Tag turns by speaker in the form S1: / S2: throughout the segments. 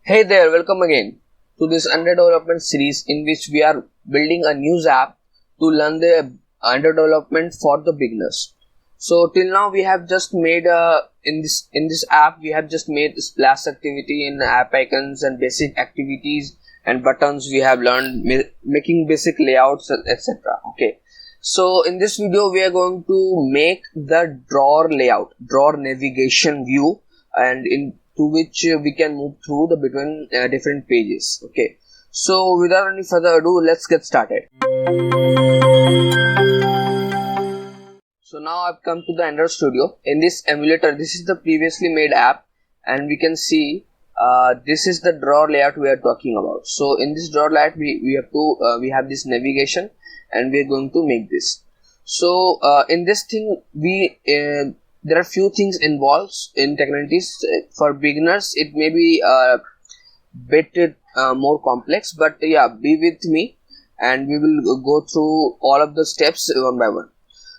S1: Hey there, welcome again to this under development series in which we are building a news app to learn the under development for the beginners. So till now we have just made in this app we have just made splash activity in app icons and basic activities and buttons. We have learned making basic layouts, etc. Okay. So in this video we are going to make the drawer layout, drawer navigation view, and to which we can move through the between different pages. Okay, so without any further ado, let's get started. So now I've come to the Android Studio. In this emulator, this is the previously made app, and we can see this is the drawer layout we are talking about. So in this drawer layout we have this navigation, and we are going to make this. So in this thing there are few things involved in Technities. For beginners it may be a bit more complex, but yeah, be with me and we will go through all of the steps one by one.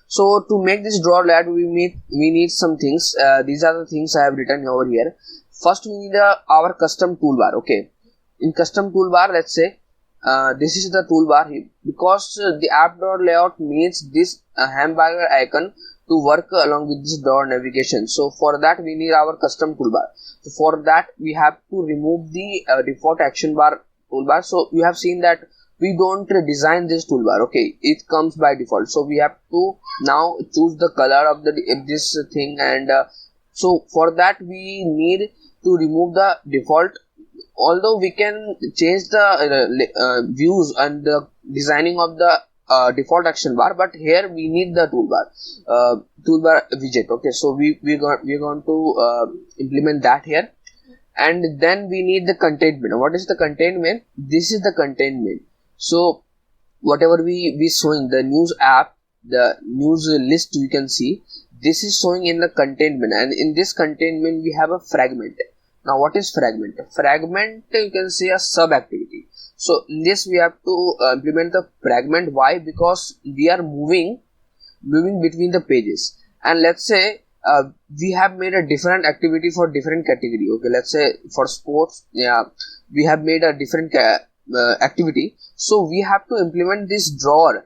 S1: So to make this drawer layout we need some things. These are the things I have written over here. First we need our custom toolbar. Okay, in custom toolbar, let's say this is the toolbar here, because the app drawer layout needs this hamburger icon to work along with this drawer navigation. So for that we need our custom toolbar. So for that we have to remove the default action bar toolbar. So you have seen that we don't design this toolbar. Okay, it comes by default. So we have to now choose the color of this thing, and so for that we need to remove the default. Although we can change the views and the designing of the default action bar, but here we need the toolbar widget. Okay, so we're going to implement that here. And then we need the containment. What is the containment? This is the containment. So whatever we showing, the news app, the news list, we can see this is showing in the containment, and in this containment we have a fragment. Now what is fragment? Fragment, you can say, a sub activity. So in this we have to implement the fragment. Why? Because we are moving between the pages, and let's say we have made a different activity for different category. Okay, let's say for sports, yeah, we have made a different activity. So we have to implement this drawer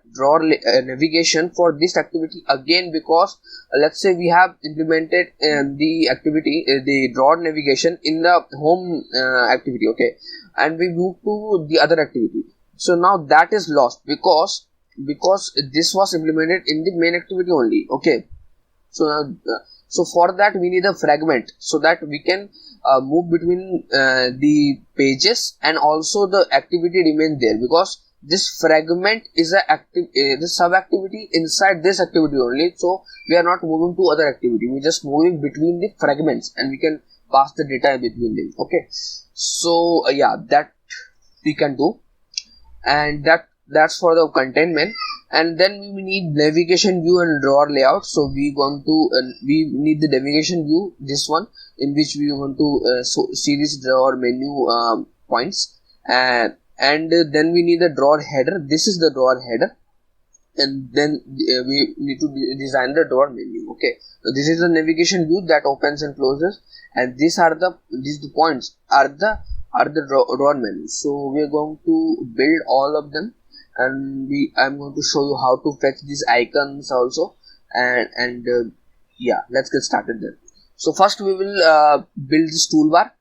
S1: navigation for this activity again, because let's say we have implemented the activity, the drawer navigation in the home activity. Okay, and we move to the other activity. So now that is lost because this was implemented in the main activity only. Okay, so so for that we need a fragment, so that we can move between the pages, and also the activity remains there, because this fragment is the sub activity inside this activity only. So we are not moving to other activity, we just moving between the fragments, and we can pass the data between them. Okay, so yeah, that we can do, and that's for the containment. And then we need navigation view and drawer layout. So we need the navigation view, this one, in which we want to see this drawer menu points, and then we need the drawer header. This is the drawer header, and then we need to design the drawer menu. Okay, so this is the navigation view that opens and closes, and these points are the drawer menu. So we are going to build all of them, and I'm going to show you how to fetch these icons also, and yeah, let's get started then. So first we will build this toolbar.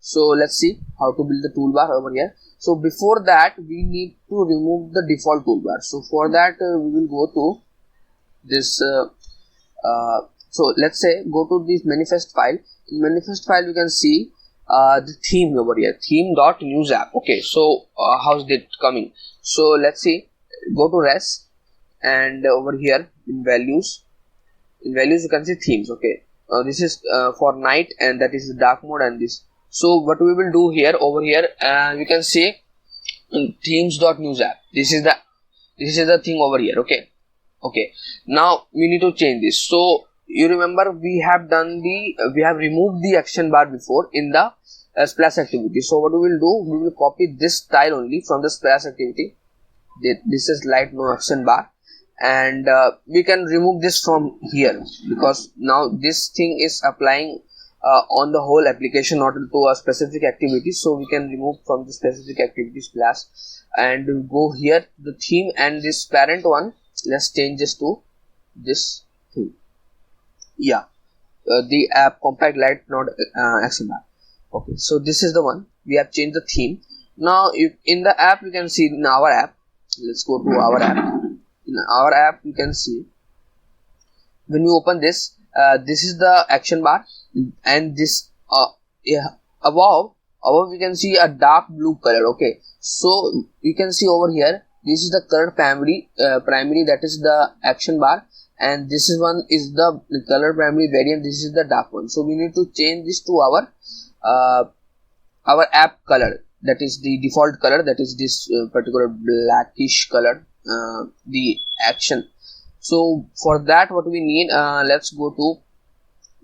S1: So let's see how to build the toolbar over here. So before that we need to remove the default toolbar. So for that we will go to this so let's say go to this manifest file. In manifest file you can see the theme over here, theme.news app. Okay, so how's it coming? So let's see, go to res, and over here in values you can see themes. Okay, this is for night, and that is the dark mode, and this. So what we will do here, over here you can see themes.news app. This is the thing over here. Okay, now we need to change this. So you remember we have removed the action bar before in the splash activity. So what we will do, we will copy this style only from the splash activity. This is light no action bar, and we can remove this from here, because now this thing is applying on the whole application, not to a specific activity. So we can remove from the specific activities class and go here to the theme, and this parent one, let's change this to this theme. Yeah, the app compact light node action bar. Okay, so this is the one. We have changed the theme. Now in the app you can see, in our app, let's go to our app. In our app you can see, when you open this, this is the action bar, and this yeah, above we can see a dark blue color. Okay, so you can see over here, this is the color primary, that is the action bar, and this is one is the color primary variant, this is the dark one. So we need to change this to our app color, that is the default color, that is this particular blackish color, the action. So for that, what we need, let's go to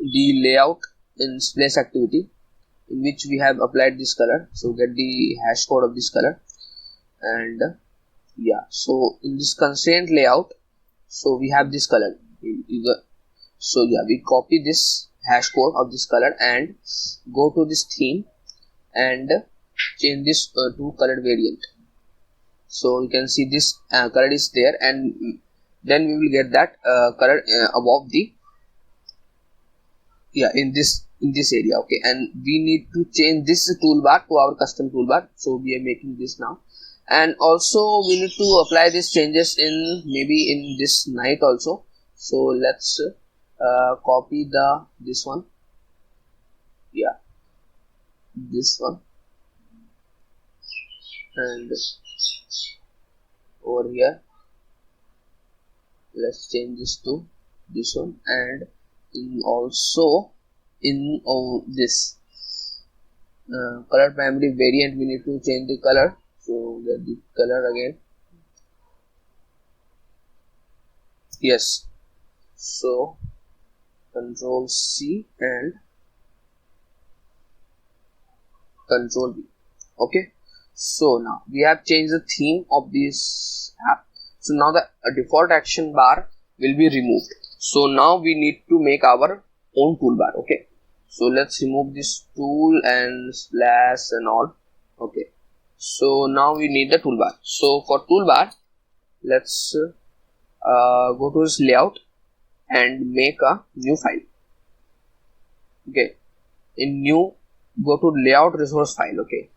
S1: the layout in place activity, in which we have applied this color. So get the hash code of this color, and yeah, so in this constraint layout, so we have this color. So yeah, we copy this hash code of this color and go to this theme and change this to color variant. So you can see this color is there, and then we will get that color above the, yeah, in this area. Okay, and we need to change this toolbar to our custom toolbar. So we are making this now, and also we need to apply these changes in maybe in this night also. So let's copy this one, yeah, this one, and over here let's change this to this one, and also in this color primary variant, we need to change the color. So get the color again, yes, so Control C and Control V. Okay, so now we have changed the theme of this app. So now the default action bar will be removed. So now we need to make our own toolbar. Okay, so let's remove this tool and slash and all. Okay, so now we need the toolbar. So for toolbar, let's go to this layout and make a new file. Okay, in new, go to layout resource file. Okay,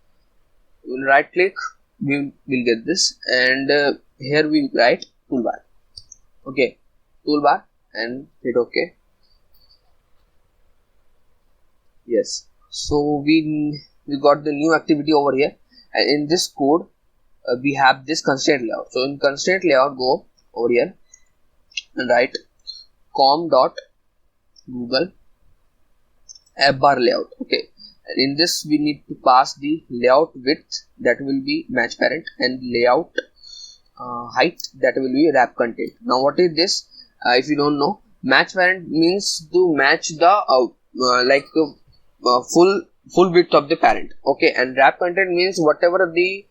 S1: we'll right click, we will get this, and here we write toolbar. Okay, toolbar, and hit OK. Yes, so we got the new activity over here, and in this code we have this constraint layout. So in constraint layout, go over here and write com.google app bar layout. Okay, and in this we need to pass the layout width, that will be match parent, and layout height, that will be wrap content. Now what is this? If you don't know, match parent means to match the full width of the parent. Okay, and wrap content means whatever the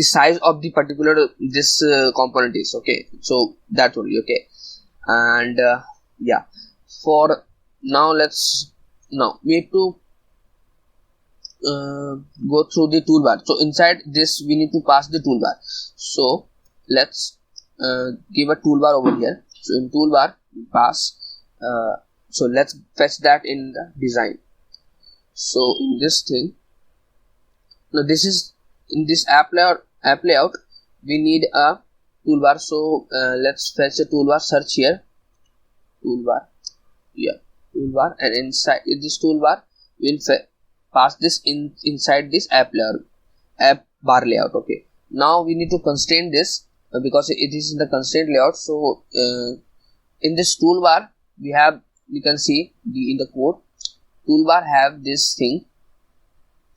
S1: size of the particular this component is. Okay, so that's only. Okay, and yeah, for now we need to go through the toolbar. So inside this we need to pass the toolbar. So let's give a toolbar over here. So in toolbar pass, so let's fetch that in the design. So in this thing, now this is in this app layout we need a toolbar. So let's fetch a toolbar, search here, toolbar, yeah, toolbar, and inside this toolbar we'll pass this inside this app bar layout. Okay, now we need to constrain this because it is in the constraint layout. So in this toolbar we have, you can see in the code, toolbar have this thing,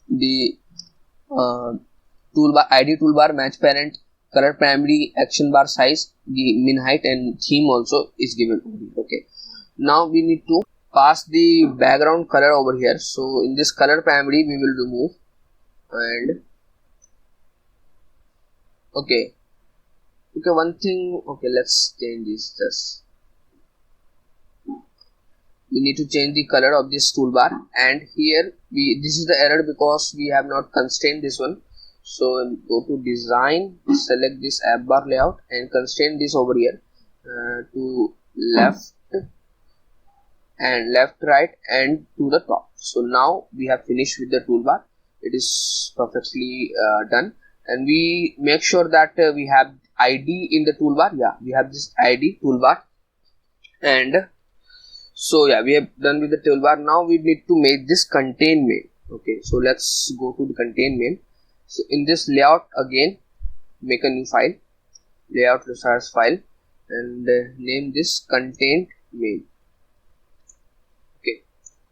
S1: the toolbar ID, toolbar, match parent, color primary, action bar size, the min height, and theme also is given over here. Okay, now we need to pass the background color over here. So in this color primary we will remove, and okay, one thing, okay, let's change this just. we need to change the color of this toolbar, and here this is the error because we have not constrained this one. So go to design, select this app bar layout and constrain this over here to left and left, right, and to the top. So now we have finished with the toolbar. It is perfectly done, and we make sure that we have ID in the toolbar. Yeah, we have this ID toolbar, and so yeah, we have done with the toolbar. Now we need to make this contain main. Okay, so let's go to the contain main. So in this layout, again make a new file, layout resource file, and name this contain main. Okay,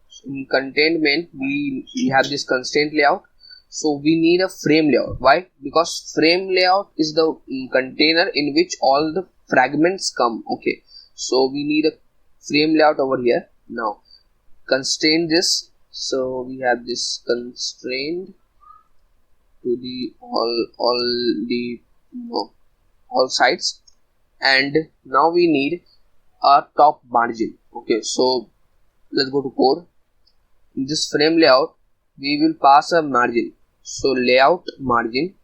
S1: so in contain main we have this constraint layout. So we need a frame layout. Why? Because frame layout is the container in which all the fragments come. Okay, so we need a frame layout over here. Now constrain this. So we have this constrained to the all sides, and now we need a top margin. Okay, so let's go to code. In this frame layout we will pass a margin. So layout margin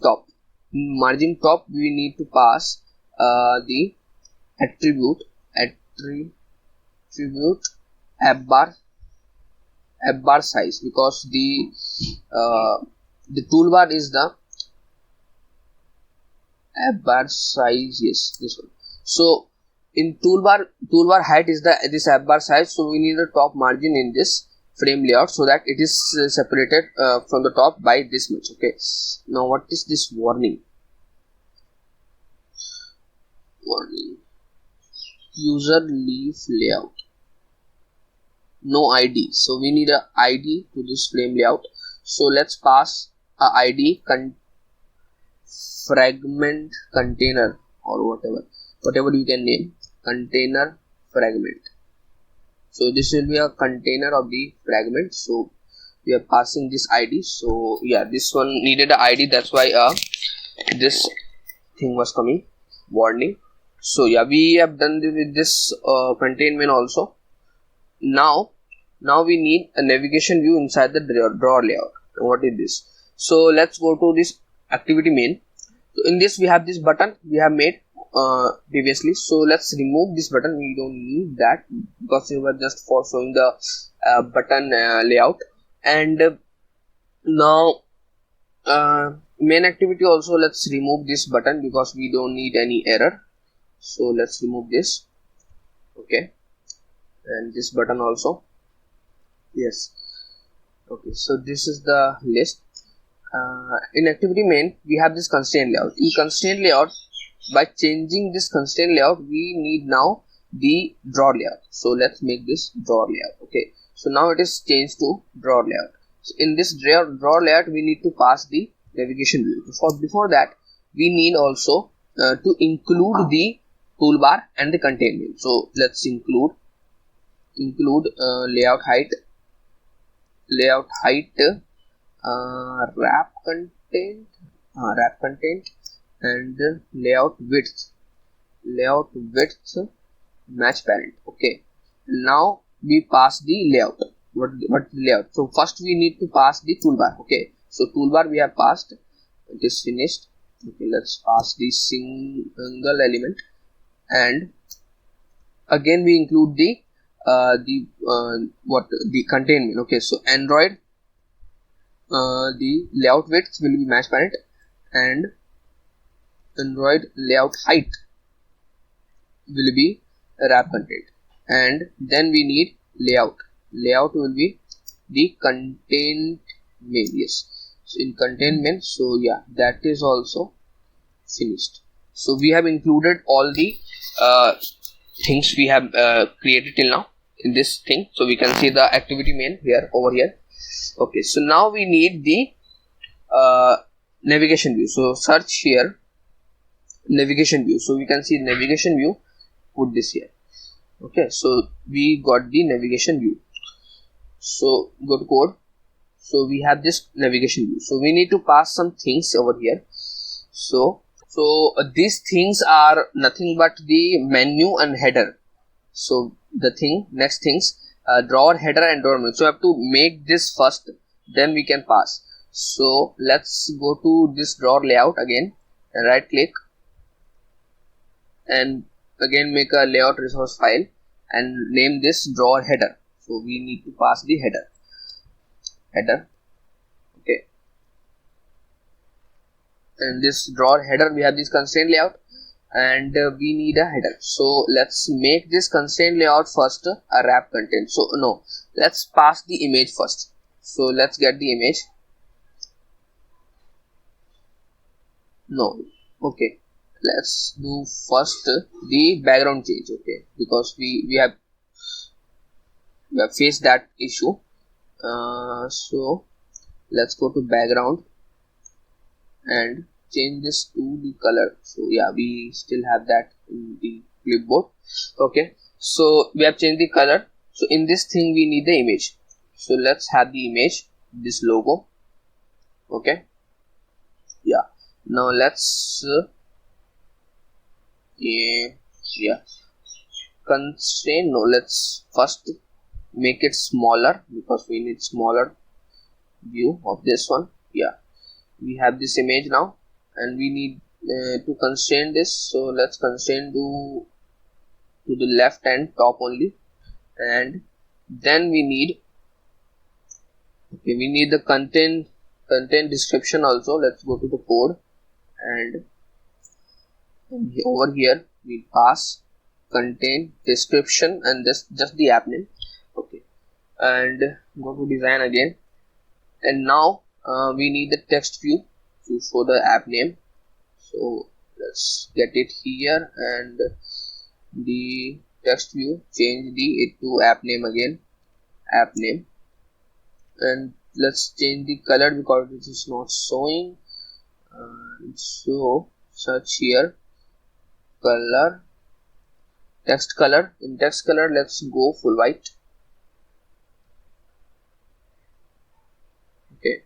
S1: top. In margin top we need to pass the attribute app bar size, because the toolbar is the app bar size. Yes, this one. So in toolbar height is this app bar size. So we need a top margin in this frame layout so that it is separated from the top by this much. Okay, now what is this warning? User leaf layout, no ID. So we need a ID to this frame layout. So let's pass a ID fragment container, or whatever you can name, container fragment. So this will be a container of the fragment. So we are passing this ID. So yeah, this one needed a ID, that's why this thing was coming, warning. So yeah, we have done with this contain main also. Now we need a navigation view inside the drawer layout. What is this? So let's go to this activity main. So in this we have this button we have made previously. So let's remove this button. We don't need that because it was just for showing the button layout. And now main activity also, let's remove this button because we don't need any error. So let's remove this. Okay, and this button also. Yes. Okay, so this is the list. In activity main we have this constraint layout. In constraint layout, by changing this constraint layout we need now the drawer layout. So let's make this drawer layout. Okay, so now it is changed to drawer layout. So in this drawer layout we need to pass the navigation view. Before that we need also to include the toolbar and the contain main. So let's include layout height, wrap content, and layout width match parent. Okay, now we pass the layout. What layout? So first we need to pass the toolbar. Okay, so toolbar we have passed, it is finished. Okay, let's pass the single element, and again we include the contain main. Okay, so Android, the layout width will be match parent, and Android layout height will be wrap content, and then we need layout will be the content main. Yes, so in content main, so yeah, that is also finished. So we have included all the things we have created till now in this thing. So we can see the activity main here over here. Okay, so now we need the navigation view. So search here navigation view. So we can see navigation view, put this here. Okay, so we got the navigation view. So go to code. So we have this navigation view. So we need to pass some things over here. So these things are nothing but the menu and header. So the next things, drawer header and drawer menu. So I have to make this first, then we can pass. So let's go to this drawer layout again and right click and again make a layout resource file and name this drawer header. So we need to pass the header. Okay, and this drawer header, we have this constraint layout and we need a header. So let's make this constraint layout first a wrap content. So no, let's pass the image first. So let's get the image. No, okay, let's do first the background change. Okay, because we have faced that issue. So let's go to background and change this to the color. So yeah, we still have that in the clipboard. Okay, so we have changed the color. So in this thing we need the image. So let's have the image, this logo. Okay, yeah, now let's constraint. No, let's first make it smaller because we need smaller view of this one. Yeah, we have this image now and we need to constrain this. So let's constrain to the left and top only, and then we need the content description also. Let's go to the code and over here we pass content description and this just the app name. Okay, and go to design again, and now we need the text view to show the app name. So let's get it here and the text view, change it to app name again, app name, and let's change the color because it is not showing. So search here color, text color. In text color, let's go full white. Okay,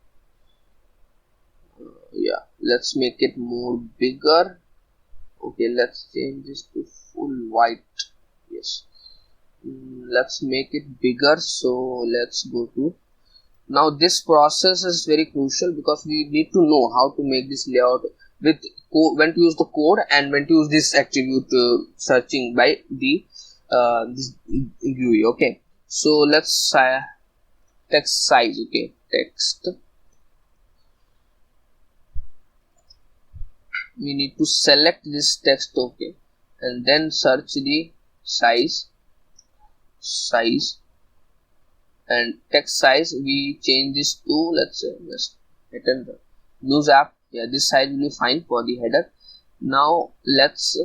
S1: yeah, let's make it more bigger. Okay, let's change this to full white. Yes, let's make it bigger. So let's go to, now this process is very crucial because we need to know how to make this layout with when to use the code and when to use this attribute searching by the this GUI. Okay, so let's text size. Okay, text, we need to select this text. Okay, and then search the size and text size. We change this to, let's say, just hit enter, news app. Yeah, this size will be fine for the header. Now let's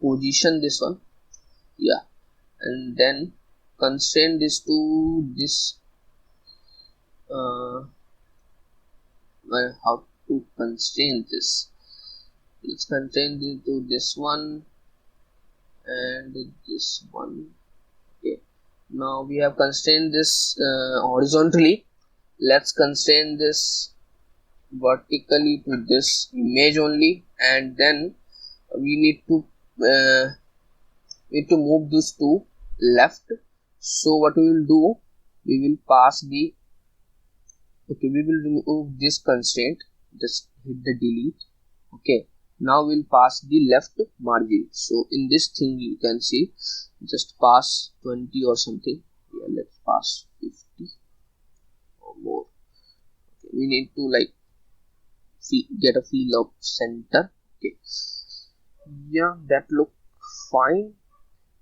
S1: position this one. Yeah, and then constrain this to this how to constrain this. Let's constrain it to this one and this one. Okay, now we have constrained this horizontally. Let's constrain this vertically to this image only, and then we need to move this to left. So what we will do, we will pass the, okay, we will remove this constraint, just hit the delete. Okay, now we'll pass the left margin. So in this thing you can see, just pass 20 or something. Yeah, let's pass 50 or more. Okay, we need to like get a feel of center. Okay, yeah, that look fine.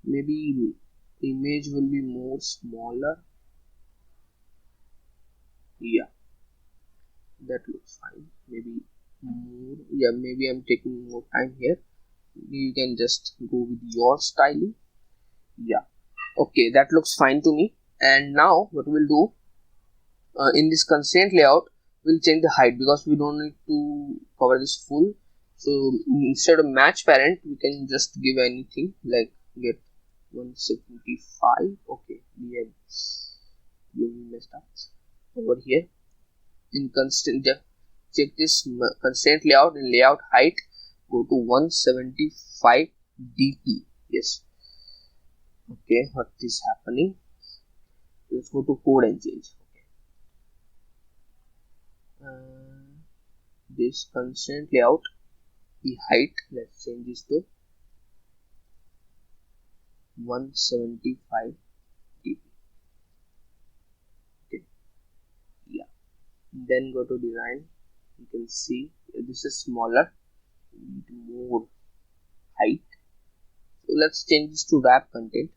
S1: Maybe image will be more smaller. Yeah, that looks fine. Maybe more. Yeah, maybe I'm taking more time here. You can just go with your styling. Yeah, okay, that looks fine to me. And now what we'll do, in this constraint layout, we'll change the height because we don't need to cover this full. So instead of match parent, we can just give anything like get 175. Okay, we messed up over here. In constraint, check this constraint layout, and layout height, go to 175 dp. Yes, Okay, what is happening? Let's go to code and change. Okay. This constraint layout, the height, let's change this to 175 dp. Okay, yeah. Then go to design. You can see this is smaller. We need more height. So let's change this to wrap content.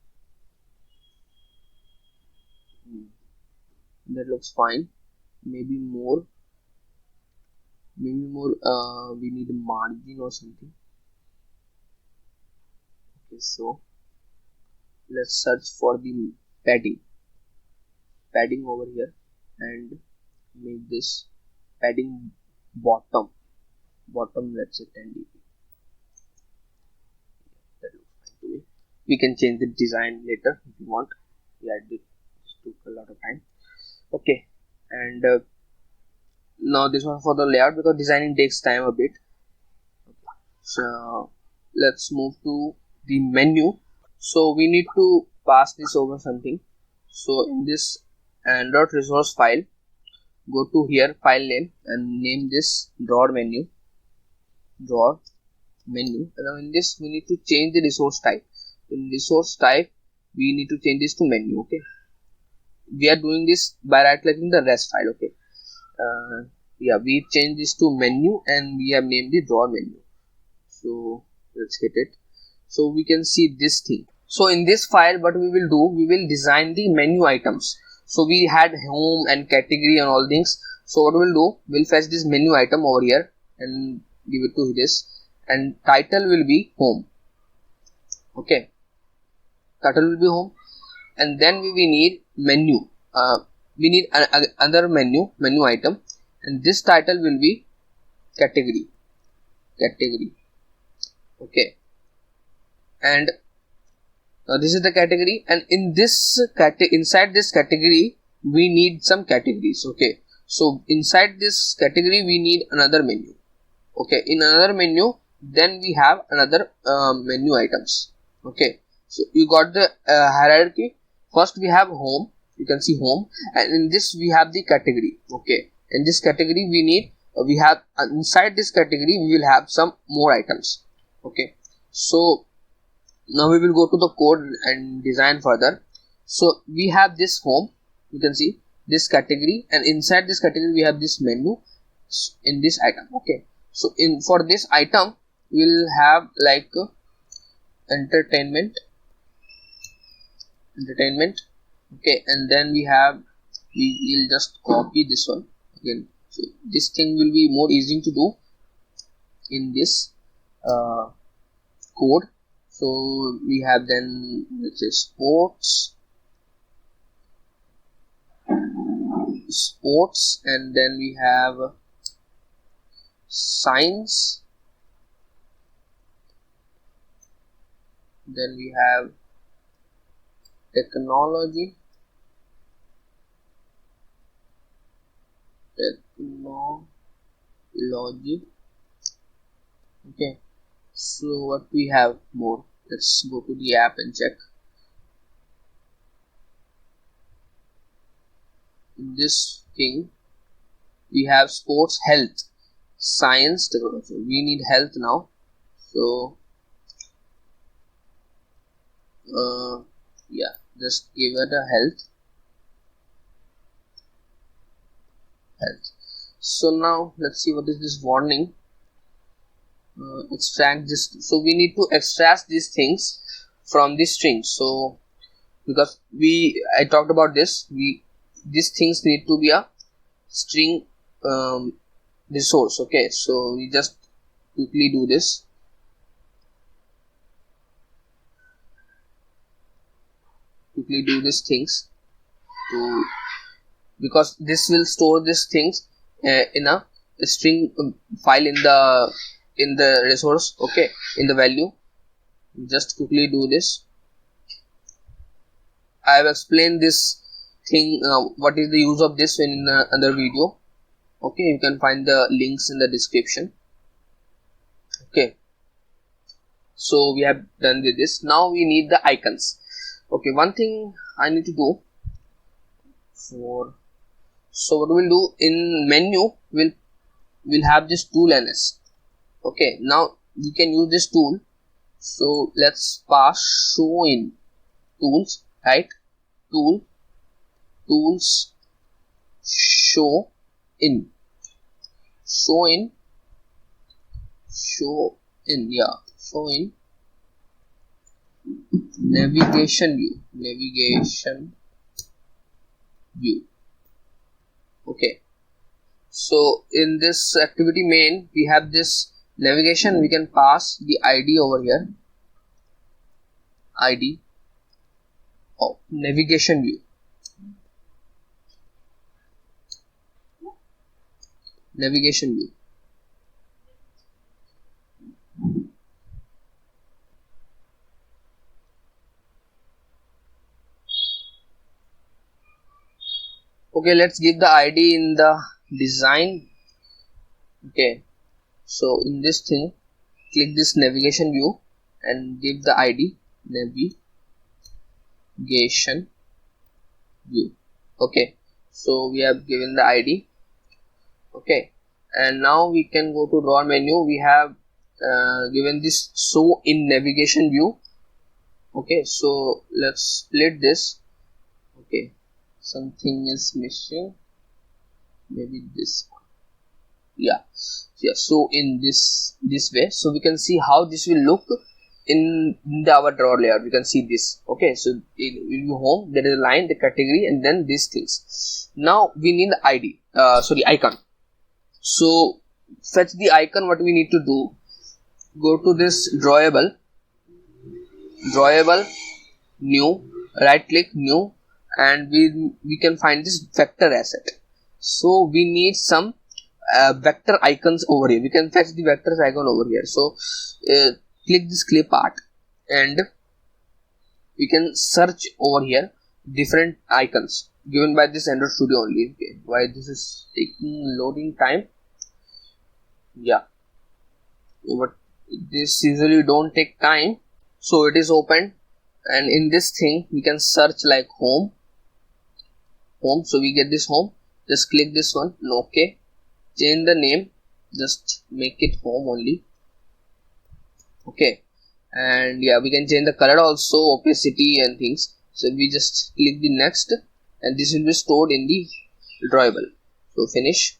S1: That looks fine. Maybe more. We need a margin or something. Okay, so let's search for the padding over here and make this padding bottom, let's say 10 dp. That looks fine to me. We can change the design later if you want. Yeah, this took a lot of time. Okay, and now this one for the layout, because designing takes time a bit. Okay. So let's move to the menu. So we need to pass this over something. So in this Android resource file, go to here, file name, and name this drawer menu. And now in this we need to change the resource type. In resource type we need to change this to menu. Okay, we are doing this by right clicking the rest file. Okay, yeah, we change this to menu and we have named the drawer menu. So let's hit it. So we can see this thing. So in this file, what we will do, we will design the menu items. So we had home and category and all things. So what we'll do, we'll fetch this menu item over here and give it to this, and title will be home. Okay, title will be home, and then we need menu. We need another menu item, and this title will be category. Okay, and this is the category, and in this inside this category we need some categories. Okay, so inside this category we need another menu. Okay, in another menu then we have another menu items. Okay, so you got the hierarchy. First we have home, you can see home, and in this we have the category. Okay, in this category we need we have inside this category we will have some more items. Okay, so now we will go to the code and design further. So we have this home, you can see this category, and inside this category we have this menu in this item. Okay, so in for this item we'll have like entertainment. Okay, and then we will just copy this one again. So this thing will be more easy to do in this code. So we have then, let's say, sports, and then we have science, then we have technology, okay. So what we have more, let's go to the app and check. In this thing we have sports, health, science, technology. We need health now, so yeah, just give it a health. So now let's see what is this warning. Extract this. So we need to extract these things from the string. So because I talked about this, these things need to be a string resource. Okay, so we just quickly do this. These things to, because this will store these things in a string file in the resource. Okay, in the value. Just quickly do this. I have explained this thing, what is the use of this in another video. Okay, you can find the links in the description. Okay, so we have done with this. Now we need the icons. Okay, one thing I need to do for, so what we'll do in menu, we'll have this tool ns. Okay, now we can use this tool. So let's pass show in tools, right? Tools, show in, show in, show in, yeah, show in navigation view. Okay, so in this activity main, we have this navigation. We can pass the id over here, id of navigation view. Okay, let's give the id in the design. Okay, so in this thing, click this navigation view and give the id navigation view. Okay, so we have given the id. Okay, and now we can go to drawer menu. We have given this show in navigation view. Okay, so let's split this. Okay, something is missing, maybe this one. Yeah, so in this way, so we can see how this will look in our drawer layout. We can see this. Okay, so in home there is a line, the category, and then these things. Now we need the id, sorry, icon. So fetch the icon. What we need to do, go to this drawable, new, right click, new, and we can find this vector asset. So we need some vector icons over here. We can fetch the vectors icon over here. So click this clip art and we can search over here different icons given by this Android Studio only. Okay, why this is taking loading time? Yeah, but this usually don't take time. So it is open, and in this thing we can search like home. So we get this home. Just click this one. Okay, change the name. Just make it home only. Okay, and yeah, we can change the color also, opacity and things. So we just click the next, and this will be stored in the drawable. So finish.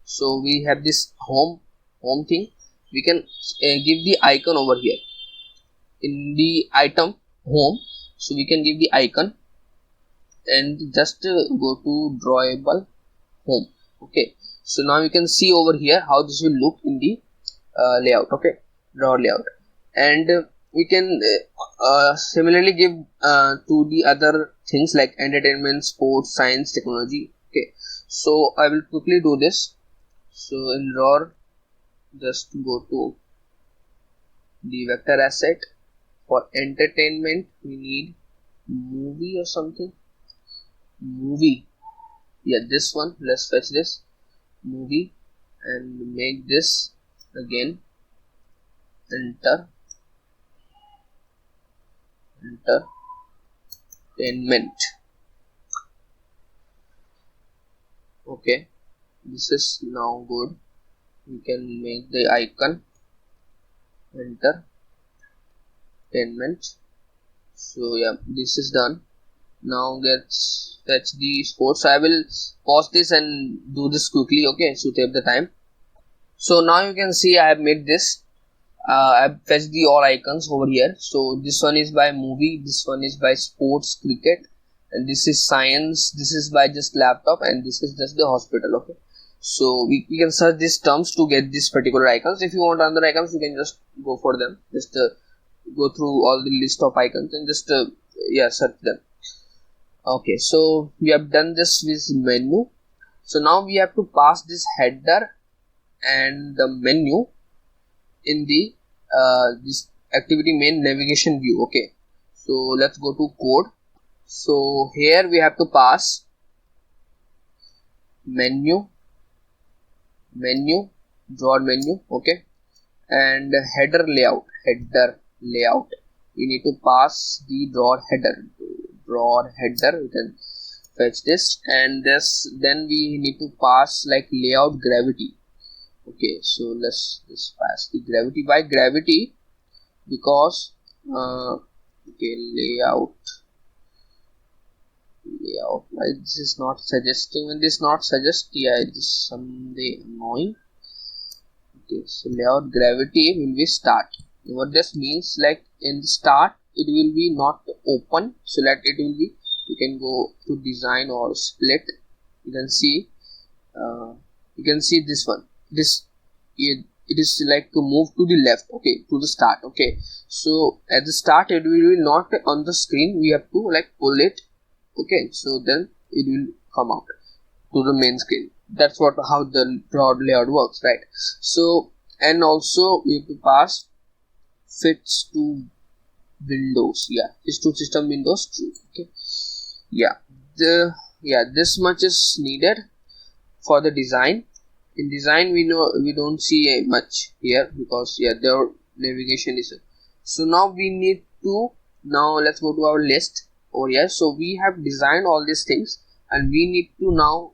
S1: So we have this home thing. We can give the icon over here in the item home. So we can give the icon and just go to drawable home. Okay, so now you can see over here how this will look in the layout. Okay, drawer layout, and we can similarly give to the other things like entertainment, sports, science, technology. Okay, so I will quickly do this. So in drawer, just go to the vector asset. For entertainment, we need movie or something. Movie, yeah, this one. Let's fetch this movie and make this again. Enter entertainment. Okay, this is now good. We can make the icon entertainment. So yeah, this is done. Now let's fetch the sports. So I will pause this and do this quickly. Okay, so save the time. So now you can see I have made this. I've fetched the all icons over here. So this one is by movie, this one is by sports, cricket, and this is science, this is by just laptop, and this is just the hospital. Okay, so we can search these terms to get this particular icons. If you want other icons, you can just go for them. Just go through all the list of icons and just search them. Okay, so we have done this with menu. So now we have to pass this header and the menu in the this activity main navigation view. Okay, so let's go to code. So here we have to pass menu, drawer menu. Okay, and header layout. We need to pass the drawer header. drawer header, we can fetch this, and then we need to pass like layout gravity. Okay, so let's pass the gravity. Why gravity? Because okay, layout, why this is not suggesting? When this not suggest, yeah, it is someday annoying. Okay, so layout gravity will be start. What this means, like in the start it will be not open, so that it will be, you can go to design or split, you can see this one, it is like to move to the left, okay, to the start. Okay, so at the start it will be not on the screen, we have to like pull it, okay, so then it will come out to the main screen. That's what how the drawer layout works, right? So, and also we have to pass fits to Windows, yeah, fits to system Windows true. Okay, this much is needed for the design. In design we don't see much here, because their navigation is so now we need to, now let's go to our list over here. So we have designed all these things, and we need to now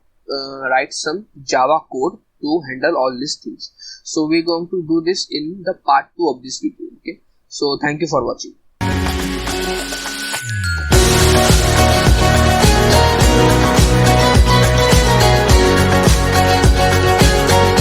S1: write some Java code to handle all these things. So we're going to do this in the part 2 of this video. Okay, so thank you for watching.